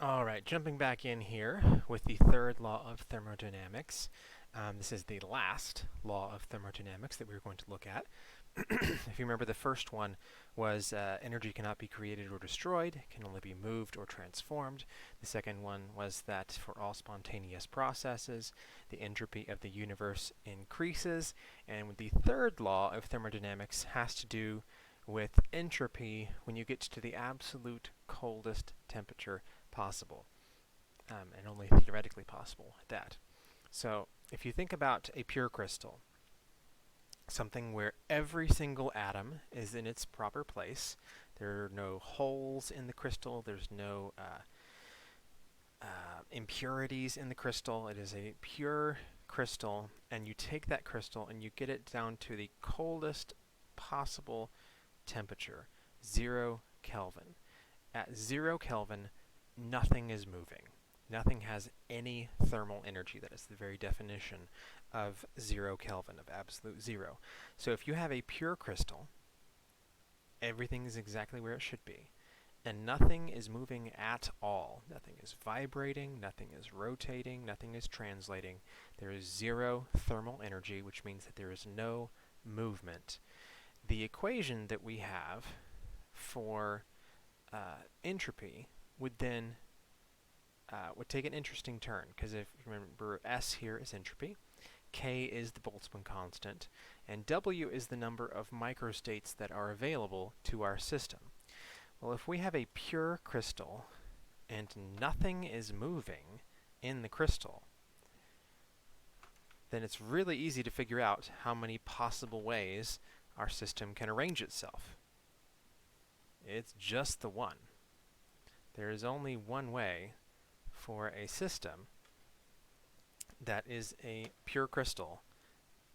All right, jumping back in here with the third law of thermodynamics. This is the last law of thermodynamics that we're going to look at. If you remember, the first one was energy cannot be created or destroyed, it can only be moved or transformed. The second one was that for all spontaneous processes, the entropy of the universe increases. And the third law of thermodynamics has to do with entropy when you get to the absolute coldest temperature possible, and only theoretically possible at that. So if you think about a pure crystal, something where every single atom is in its proper place, there are no holes in the crystal, there's no impurities in the crystal, it is a pure crystal, and you take that crystal and you get it down to the coldest possible temperature, 0 Kelvin. At 0 Kelvin, nothing is moving. Nothing has any thermal energy. That is the very definition of 0 Kelvin, of absolute zero. So if you have a pure crystal, everything is exactly where it should be, and nothing is moving at all. Nothing is vibrating, nothing is rotating, nothing is translating. There is zero thermal energy, which means that there is no movement. The equation that we have for entropy would then would take an interesting turn, because if you remember, S here is entropy, K is the Boltzmann constant, and W is the number of microstates that are available to our system. Well, if we have a pure crystal and nothing is moving in the crystal, then it's really easy to figure out how many possible ways our system can arrange itself. It's just the one. There is only one way for a system that is a pure crystal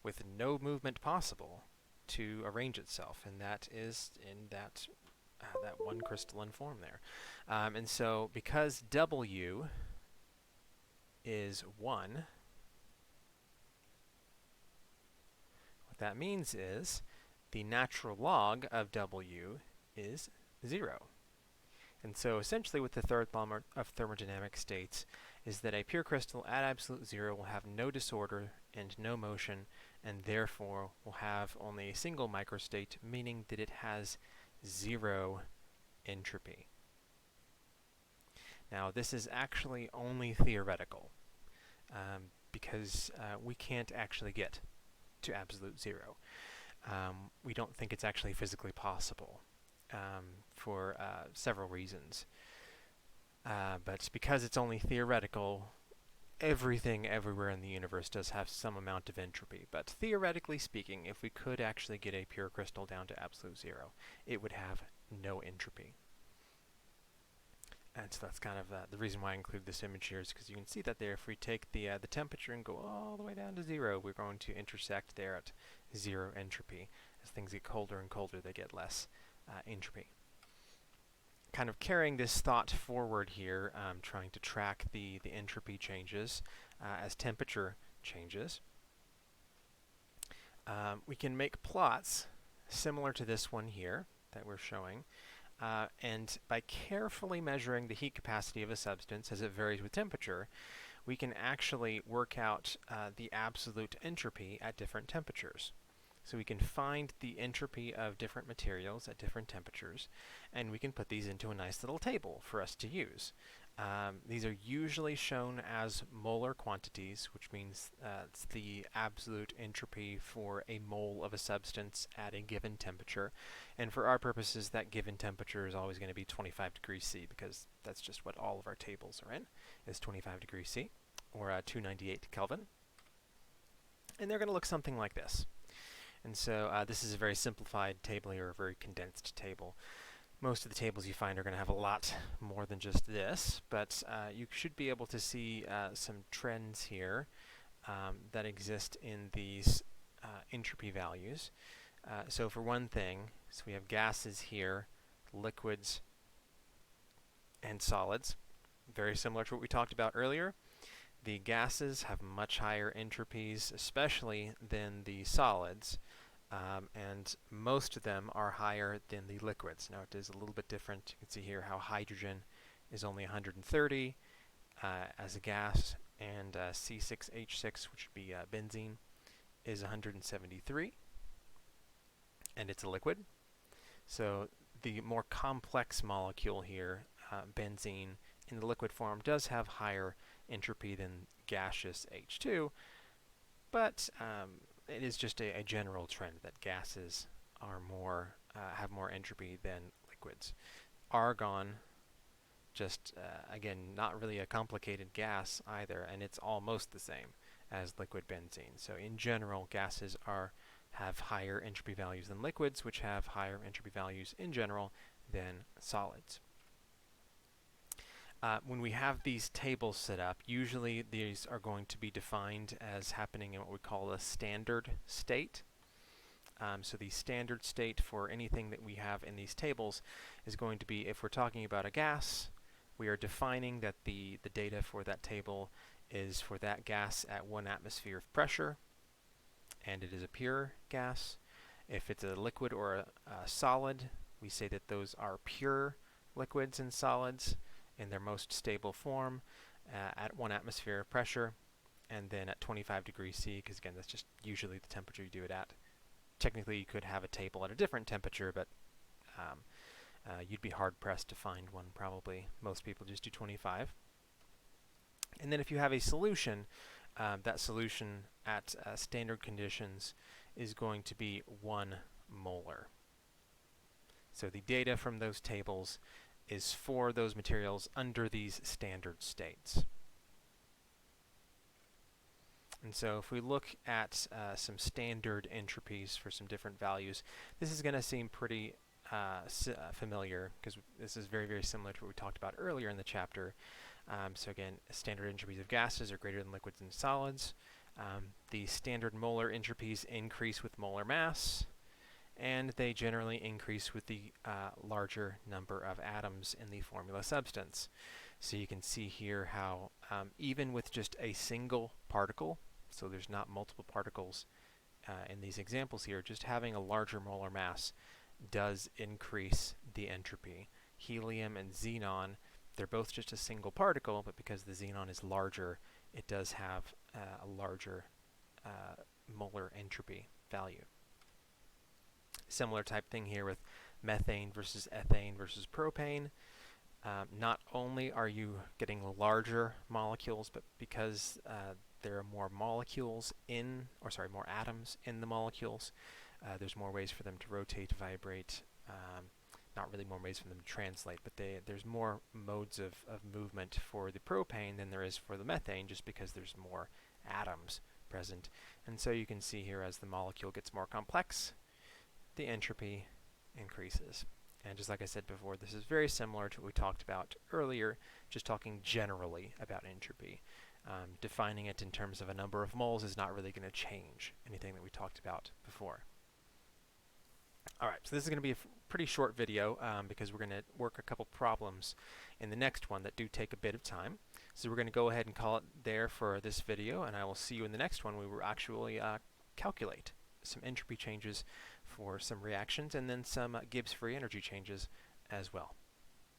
with no movement possible to arrange itself, and that is in that one crystalline form there. And so because W is 1, what that means is the natural log of W is 0. And so essentially what the third law of thermodynamics states is that a pure crystal at absolute zero will have no disorder and no motion, and therefore will have only a single microstate, meaning that it has zero entropy. Now this is actually only theoretical, because we can't actually get to absolute zero. We don't think it's actually physically possible. For several reasons. But because it's only theoretical, everything everywhere in the universe does have some amount of entropy. But theoretically speaking, if we could actually get a pure crystal down to absolute zero, it would have no entropy. And so that's kind of the reason why I include this image here, is because you can see that there, if we take the temperature and go all the way down to zero, we're going to intersect there at zero entropy. As things get colder and colder, they get less entropy. Kind of carrying this thought forward here, trying to track the entropy changes as temperature changes. We can make plots similar to this one here that we're showing, and by carefully measuring the heat capacity of a substance as it varies with temperature, we can actually work out the absolute entropy at different temperatures. So we can find the entropy of different materials at different temperatures, and we can put these into a nice little table for us to use. These are usually shown as molar quantities, which means it's the absolute entropy for a mole of a substance at a given temperature. And for our purposes, that given temperature is always going to be 25 degrees C, because that's just what all of our tables are in, is 25 degrees C, or 298 Kelvin. And they're going to look something like this. And so this is a very simplified table here, a very condensed table. Most of the tables you find are going to have a lot more than just this, but you should be able to see some trends here that exist in these entropy values. So for one thing, so we have gases here, liquids, and solids. Very similar to what we talked about earlier. The gases have much higher entropies, especially than the solids, and most of them are higher than the liquids. Now it is a little bit different. You can see here how hydrogen is only 130 as a gas, and C6H6, which would be benzene, is 173, and it's a liquid. So the more complex molecule here, benzene, in the liquid form does have higher entropy than gaseous H2, but it is just a general trend that gases are have more entropy than liquids. Argon, just again, not really a complicated gas either, and it's almost the same as liquid benzene. So in general, gases have higher entropy values than liquids, which have higher entropy values in general than solids. When we have these tables set up, usually these are going to be defined as happening in what we call a standard state. So the standard state for anything that we have in these tables is going to be, if we're talking about a gas, we are defining that the data for that table is for that gas at 1 atmosphere of pressure, and it is a pure gas. If it's a liquid or a solid, we say that those are pure liquids and solids in their most stable form at 1 atmosphere of pressure, and then at 25 degrees C, because again, that's just usually the temperature you do it at. Technically, you could have a table at a different temperature, but you'd be hard-pressed to find one, probably. Most people just do 25. And then if you have a solution, that solution at standard conditions is going to be 1 molar. So the data from those tables is for those materials under these standard states. And so if we look at some standard entropies for some different values, this is going to seem pretty familiar, because this is very, very similar to what we talked about earlier in the chapter. So again, standard entropies of gases are greater than liquids and solids. The standard molar entropies increase with molar mass, and they generally increase with the larger number of atoms in the formula substance. So you can see here how even with just a single particle, so there's not multiple particles in these examples here, just having a larger molar mass does increase the entropy. Helium and xenon, they're both just a single particle, but because the xenon is larger, it does have a larger molar entropy value. Similar type thing here with methane versus ethane versus propane. Not only are you getting larger molecules, but because there are more molecules more atoms in the molecules, there's more ways for them to rotate, vibrate, not really more ways for them to translate, but there's more modes of movement for the propane than there is for the methane, just because there's more atoms present. And so you can see here, as the molecule gets more complex, the entropy increases. And just like I said before, this is very similar to what we talked about earlier, just talking generally about entropy. Defining it in terms of a number of moles is not really going to change anything that we talked about before. Alright, so this is going to be a pretty short video because we're going to work a couple problems in the next one that do take a bit of time. So we're going to go ahead and call it there for this video, and I will see you in the next one where we will actually calculate some entropy changes for some reactions, and then some Gibbs free energy changes as well.